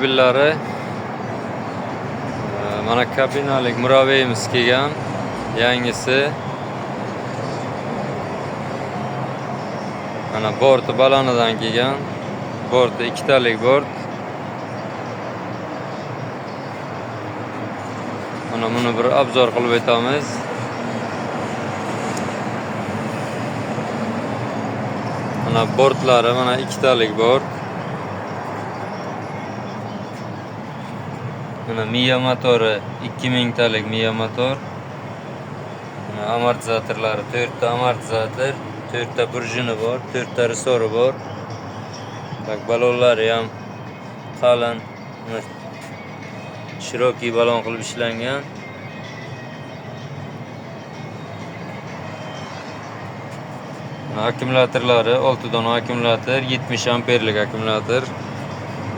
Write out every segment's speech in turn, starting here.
avtomobillari. Mana kabinalik murabbiyimiz kelgan, yangisi. Mana borti balonidan kelgan. Borti ikkitalik bort. Mana buni bir obzor qilib o'tamiz. Mana bortlari, mana ikkitalik bort. Mana Mia motori 2000 talik Mia motor. Mana amortizatorlari 4 ta amortizator, 4 ta prujini bor, 4 ta resori bor. Bak balonlari ham qalin, shiroki balon qilib ishlangan. Akkumulyatorlari 6 dona akkumulyator, 70 amperlik akkumulyator.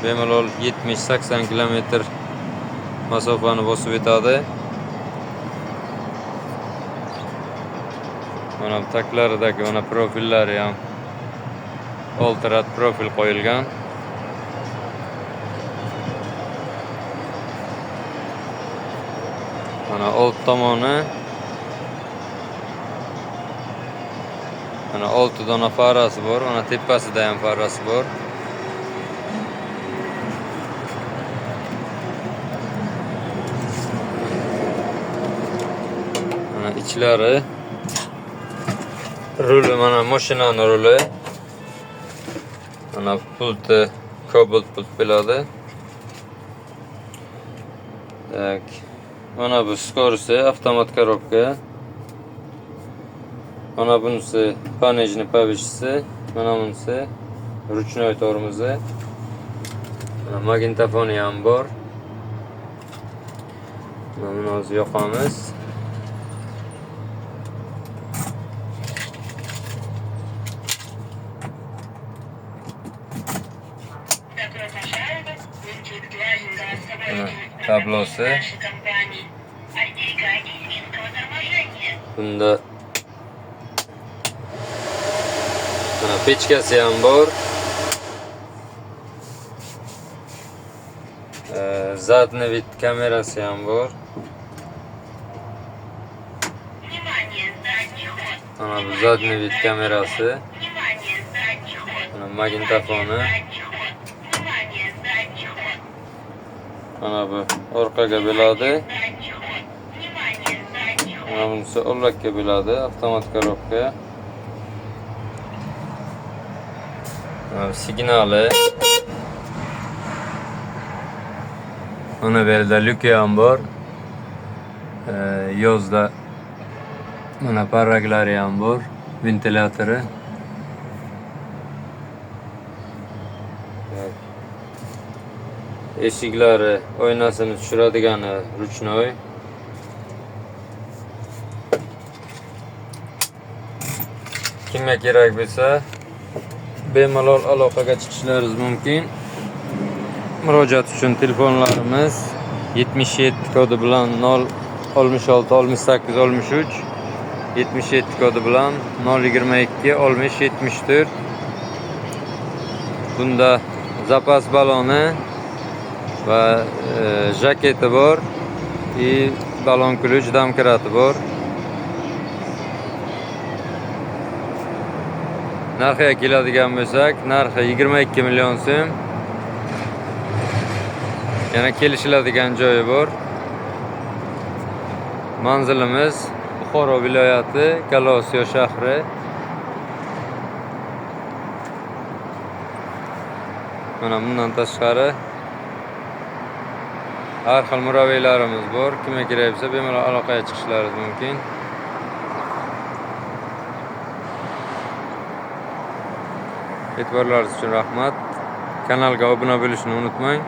Bemalol 70-80 km masofani bosib o'tadi. Mana taklaridagi mana profillari ham oltirat profil qo'yilgan. Mana old tomoni. Mana 6 dona farasi bor, mana tepasida ham farasi bor. Mana ichlari. Ruli, mana mashinani ruli. Mana pulti Cobalt pult bo'ladi. Tak. Mana bu skorisi avtomat korobka. Mana bunisi panejni pavishisi, mana bunisi ruchnoy tormozi. Mana magnitofoni ham bor. Mana buni hozir yoqamiz. Tablosi. Bunda mana pechkasi ham bor. Zadniy vid kamerasi ham bor. Mana bu zadniy vid kamerasi. Mana magnitofoni. Mana bu orqaga bo'ladi. Mana bunisi oldga bo'ladi, avtomat korobka. Signali. Mana bu yerda lyuki ham bor. Yozda mana parraklari ham bor, ventilyatori. Eshiklari, oynasini tushiradigani ruchnoy. Kimga kerak bo'lsa, bemalol aloqaga chiqishlaringiz mumkin. Murojaat uchun telefonlarimiz 77 kodi bilan 066 68 63, 77 kodi bilan 022 60 74. Bunda zapas baloni va jaketi bor, balon ключ domkrati bor. Narxiga keladigan bo'lsak, narxi 22 million so'm. Yana kelishiladigan joyi bor. Manzilimiz Buxoro viloyati, Galosiyo shahri. Mana bundan tashqari har xil murabbiylarimiz bor. Kimga kerak bo'lsa, bemalol aloqaga chiqishlaringiz mumkin. E'tiborlaringiz uchun rahmat. Kanalga obuna bo'lishni unutmang.